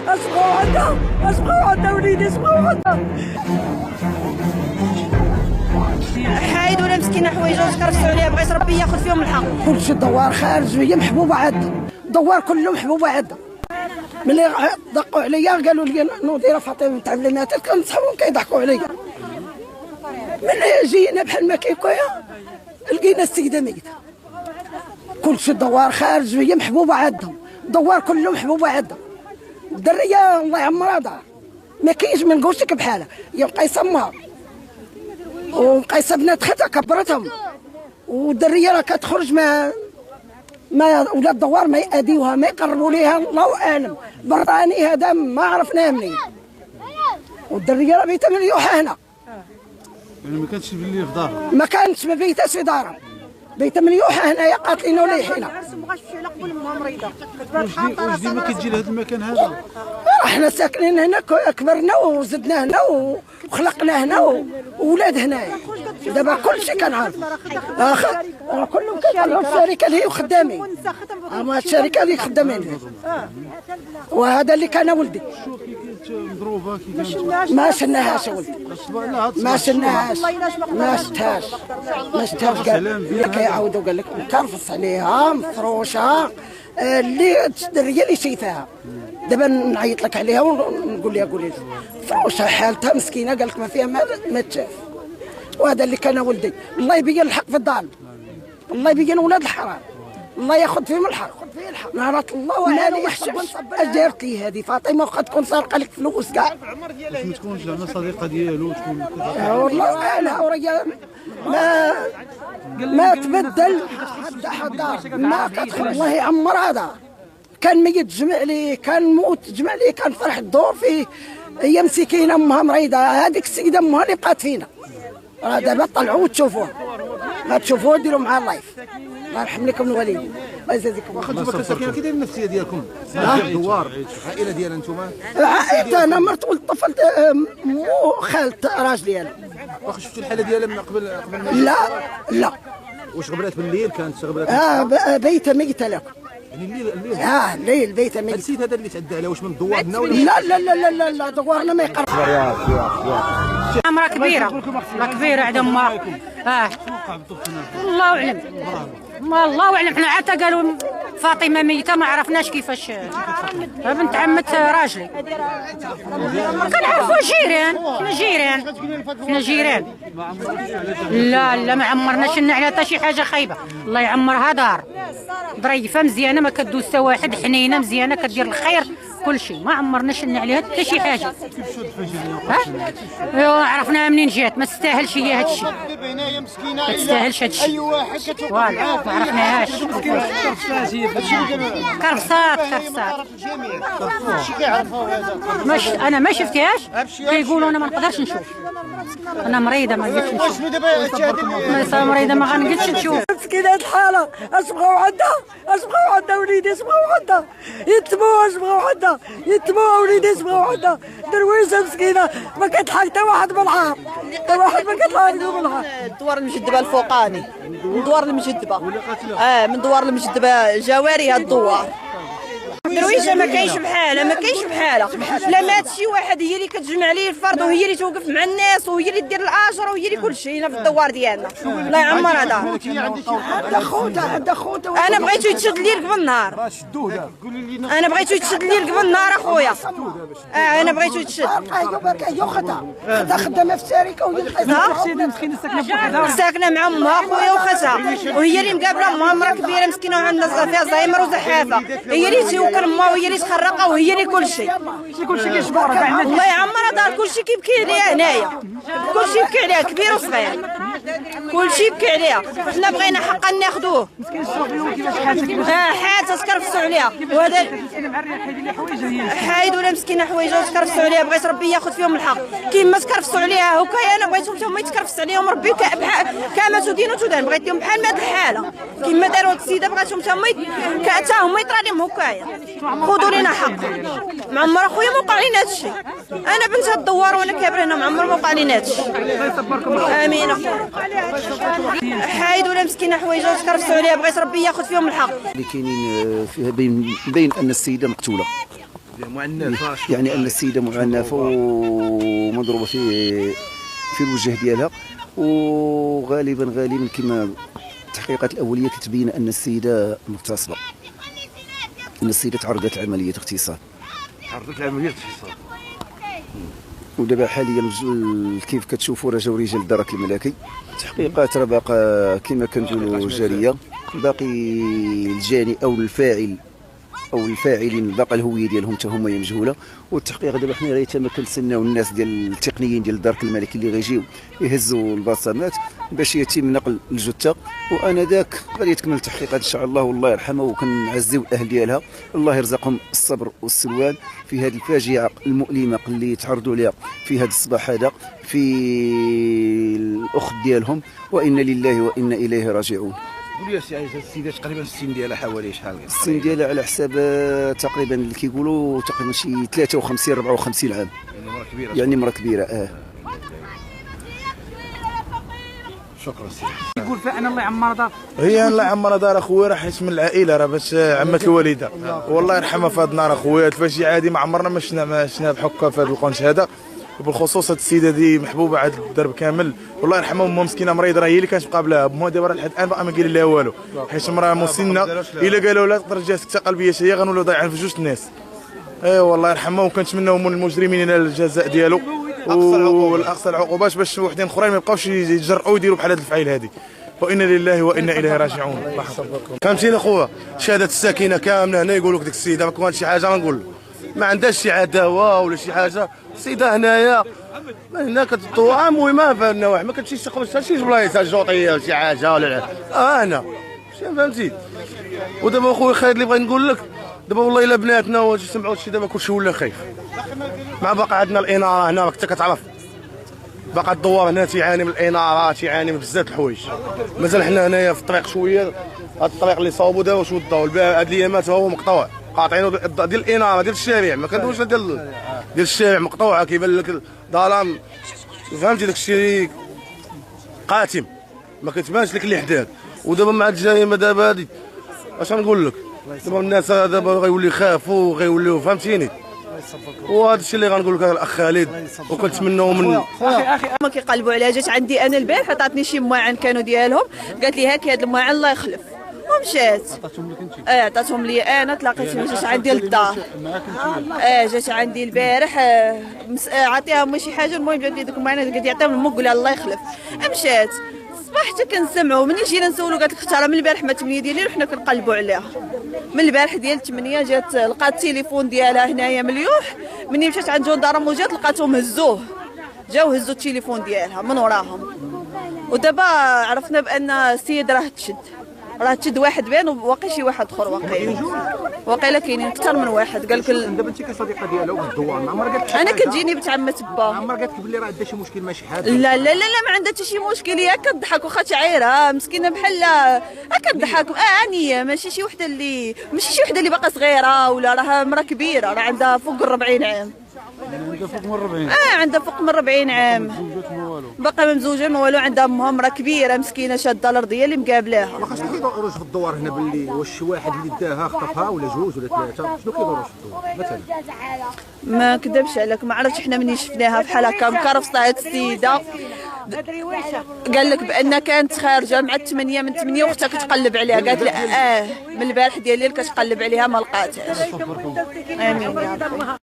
اصبروا عندها، اصبروا عندها وليدي، اصبروا عندها. حايد ولا مسكينه حوايجها وتكرفسوا عليها، بغيت ربي ياخذ فيهم الحق. كلشي دوار خارج وهي محبوبه عندها، دوار كله محبوبه عندها. ملي دقوا عليا قالوا لي نوضيره فاطمه تاع بناتك، كنصحابهم كيضحكوا عليا. ملي جينا بحال ما كيكويا لقينا السيده ميته. كلشي دوار خارج وهي محبوبه عندهم، دوار كله محبوبه عندهم. الدريه الله يعمرها دار، ما كاينش ما نقولش لك بحالها، هي مقيسه امها ومقيسه بنات خالتها كبرتهم، والدريه راه كتخرج ما ولاد الدوار ما يأذيوها، ما يقربوا ليها، الله اعلم. براني هذا ما عرفناه منين، والدريه راه بيتها مليوحه هنا. يعني ما كانتش باللي في دارها؟ ما كانتش، ما بيتهاش في دارها، بيتها مليوحه هنايا قاتلين وليحينا. واش ديما كتجي لهذا المكان هذا؟ احنا ساكنين هنا، كبرنا وزدنا هنا وخلقنا هنا وولاد هنايا. دابا كلشي كنعرف، كلهم كيطلعوا الشركه اللي هي خدامين، هما الشركه اللي خدامين، وهذا اللي كان ولدي. مضروبه كي ما شناهاش ولدي، ما شناهاش، ما شفتهاش، ما شفتهاش. قال كيعاودوا قال لك مكرفص عليها مفروشه، اللي الدريه اللي شايفاها. دابا نعيط لك عليها ونقول لها قولي لي فروشه حالتها مسكينه، قال لك ما فيها ما تشاف. وهذا اللي كان ولدي، الله يبين الحق في الظالم، الله يبين ولاد الحرام، الله ياخذ فيهم الحق. نهار الله وعلى وحشه جارتي هذه فاطمه، وقد تكون سارقه لك فلوس كاع. باش ما تكونش زعما صديقه ديالو تكون والله انا وريا ما تبدل حتى ما كتخرج. الله يعمر هذا، كان ميت تجمع ليه، كان موت تجمع ليه، كان فرح الدور فيه. هي مسكينه امها مريضه، هذيك السيده امها اللي بقات فينا. راه دابا طلعوا وتشوفوها، غتشوفوها ديروا معها اللايف. الله يرحم لكم الوالدين، الله يجازيكم. واخا نتوما كساكنين كي داير النفسيه ديالكم؟ الدوار العائله ديالها نتوما؟ عائلتي انا مرت ولد طفل مو خالة راجلي انا. واخا شفتوا الحاله ديالها من قبل لا لا. واش غبرات بالليل؟ كانت غبرات بيتها ميته لكم. يعني الليل الليل بيتها ميته. السيد هذا اللي تعدى عليه واش من دوارنا ولا؟ لا لا لا لا لا دوارنا ما يقرب. امراه كبيره، لا كبيره عند امها. الله اعلم، الله اعلم. حنا عاد قالوا فاطمه ميته، ما عرفناش كيفاش. بنت عمه راجلي كنعرفوا جيران، حنا جيران. لا لا ما عمرنا شلنا على حتى شي حاجه خايبه، الله يعمرها دار ظريفه مزيانه، ما كدوز حتى واحد، حنينه مزيانه كدير الخير كل شيء، ما عمرنا شلنا عليها حتى شي حاجه. عرفناها منين جات، ما تستاهلش هي هذا الشيء، ما تستاهلش هذا الشيء. ما عرفناهاش. كرفصات انا ما شفتهاش، كيقولوا انا ما نقدرش نشوف، انا مريضه ما نقدرش نشوف، مريضه ما غنقدرش نشوف. مسكينه الحاله، اش بغاو عندها وليدي، اش بغاو عندها يتبعوا، اش بغاو عندها يتبعوا وليدي، اش بغاو عندها درويشه مسكينه ما كتلحق حتى واحد بالعار، حتى واحد ما كتلحق بالعار. الدوار المجدبه الفوقاني، من دوار المجدبه، من دوار المجدبه جواري الدوار. درويشه ما كاينش بحالها، لا مات شي واحد هي اللي كتجمع ليه الفرد، وهي اللي توقف مع الناس، وهي اللي دير الاجر، وهي اللي كل شيء هنا في الدوار ديالنا. الله يعمرها دار. عندها خوته انا بغيتو يتشد لي قبل النهار، انا بغيتو يتشد لي قبل النهار اخويا. انا بغيتو يتشد. خدها خدامه في الشركه، وهي ساكنه مع امها اخويا وخاتها، وهي اللي مقابله امها، مرا كبيره مسكينه وعندها فيها زهايمر وزحافه، هي اللي توكل امها، وهي اللي تخرقها، وهي اللي كل شيء كيجبرها. الله يعمرها دار، كل شيء كيبكي عليها هنايا، كل شيء يبكي عليها كبير وصغير، كل شيء يبكي عليها. حنا بغينا حقا ناخذوه. حاجه تكرفسوا عليها، وهذا حايد ولا مسكينه حوايجها وتكرفسوا عليها، بغيت ربي ياخذ فيهم الحق. كيما تكرفسوا عليها هكايا، انا بغيتهم حتى هما يتكرفس عليهم ربي كما تدين وتدان. بغيتهم بحال هاد الحاله كيما داروا هاد السيده، بغيتهم حتى هما يطرى لهم هكايا. خذوا لينا حق. معمر اخويا ما وقع لينا هذا الشيء، انا بنت هاد الدوار وانا كابره هنا، معمر ما وقع لينا هذا الشيء. امين اخويا. حايد ولا مسكينه حوايجها وتكرفسوا عليها، بغيت ربي ياخذ فيهم الحق. اللي كاينين فيها بين ان السيده مقتوله، يعني ان السيده معنفه ومضروبه في الوجه ديالها، وغالبا كما التحقيقات الاوليه كتبين ان السيده مغتصبه، ان السيده تعرضت لعمليه اغتصاب. ودابا حاليا كيف كتشوفوا راه جاو رجال الدرك الملكي، التحقيقات راه باقا كما كنقولوا جاريه، باقي الجاني او الفاعل او الفاعلين باقا الهويه ديالهم حتى هما مجهوله. والتحقيق دابا حنا غير ما كنتسناو الناس ديال التقنيين ديال الدرك الملكي اللي غيجيو يهزوا البصمات باش يتم نقل الجثه، وانا ذاك غادي يتكمل التحقيقات ان شاء الله. والله يرحمها وكنعزيو الاهل ديالها، الله يرزقهم الصبر والسلوان في هذه الفاجعه المؤلمه اللي تعرضوا لها في هذا الصباح هذا في الاخت ديالهم، وانا لله وانا اليه راجعون. قول لي السي عايشه، السيده تقريبا السن ديالها حوالي شحال؟ السن ديالها على حساب تقريبا اللي كيقولوا تقريبا شي 53 54 عام، يعني مرة كبيره. يعني مرة كبيره. شكرا سي. يقول فانا الله يعمر دار، هي الله يعمر دار اخويا، راه حيت من العائله، راه باش عمك الوالده والله يرحمها في هذا النهار اخويا. الفاجعه عادي ما عمرنا ما شفنا بحكه في هذا القنش هذا، وبالخصوص هذه السيده دي محبوبه عاد الدرب كامل، والله يرحمها. امها مسكينه مريضه، راه هي اللي كانت مقابلها بمها، دابا لحد الان باقا ما قايل لها والو، حيت مراه مسنه. الا قالوا لها تقدر تجي سكته قلبيه هي غنولوا ضايعين في جوج الناس. ايوا الله يرحمها، وكنتمناو من المجرمين ينال الجزاء ديالو والاقصى العقوبات، باش وحدين اخرين ما يبقاوش يتجرؤوا ويديروا بحال هذه الفعيل هذه. وانا لله وانا اليه راجعون. الله يحفظكم. فهمتيني اخويا، شهاده الساكنه كامله هنا يقولوا لك ديك السيده ما كان شي حاجه غنقول ما عندهاش شي عداوه ولا شي حاجه. السيده هنايا هنا كتطوع المهمه في النواحي، ما كتمشيش تقبل شي بلايص جوطيه ولا شي حاجه ولا انا فهمتي. ودابا اخويا خالد اللي بغيت نقول لك، دابا والله الا بناتنا واش سمعوا هادشي دابا كلشي ولا خايف. مع باقي عندنا الاناره هنا انت كتعرف، باقي الدوار هنا تيعاني من الانارات، تيعاني من بزاف الحوايج. مازال حنا هنايا في الطريق شويه، هاد الطريق اللي صاوبوا دابا واش وداو هاد الايامات هو مقطوع، قاطعينه ديال الاناره ديال الشارع، ما كندويش ديال الشارع مقطوعه، كيبان لك الظلام فهمتي. داك الشيء قاتم ما كتبانش لك اللي حداك. ودابا مع الجريمه دابا هادي اش غنقول لك، دابا الناس دابا غيولي يخافوا غيوليو فهمتيني. وهذا الشيء اللي غنقول لك الاخ خالد، وكنتمناو من اخي ما كيقلبوا عليها. جات عندي انا البارح عطاتني شي مواعن كانوا ديالهم، قالت لي هاكي هاد المواعن الله يخلف، ومشات. عطاتهم لك انت؟ عطاتهم لي انا، تلاقيت جات عندي للدار. جات عندي البارح عطيها شي حاجه، المهم جات لي ديك المواعن قالت لي عطيهم لمك، قول لها الله يخلف. مشات الصباح حتى كنسمعوا، ملي جينا نسولو قالت لك اختي راه من البارح ما 8 ديالي وحنا كنقلبوا عليها. من البارح ديال 8 جات لقات التليفون ديالها هنايا مليوح، مني مشات عند جندارم وجات لقاتهم هزوه، جاو هزوا التليفون ديالها من وراهم. ودابا عرفنا بان السيد راه تشد واحد بان، وباقي شي واحد اخر واقيلا كاينين اكثر من واحد. قال لك دابا انت كصديقه ديالها وفي الدوار، ما عمرها قالت انا كتجيني بنت عمة با، عمرها قالت لك بلي راه عندها شي مشكل مع شي حاجه؟ لا لا لا ما عندها حتى شي مشكل، هي كتضحك واخا تعيره مسكينه بحال كتضحك. انيه ماشي شي وحده اللي باقا صغيره، ولا راه مرا كبيره، راه عندها فوق 40 عام. عندها فوق من 40. عندها فوق من 40 عام، باقا ما مزوجه ما والو. عندها امها مرا كبيره مسكينه شاده الارضيه اللي مقابلاها. واخا شنو كيدوروا في الدوار هنا باللي واش شي واحد اللي داها خطفها ولا جوج ولا ثلاثه؟ شنو كيدوروا في الدوار مثلا؟ ما كذبش عليك، ما عرفتش حنا منين شفناها بحال هكا مكرفصه هاد السيده. قال لك بان كانت خارجه مع 8 من 8 واختها كتقلب عليها، قالت لها من البارح ديال الليل كتقلب عليها ما لقاتهاش. امين يا رب.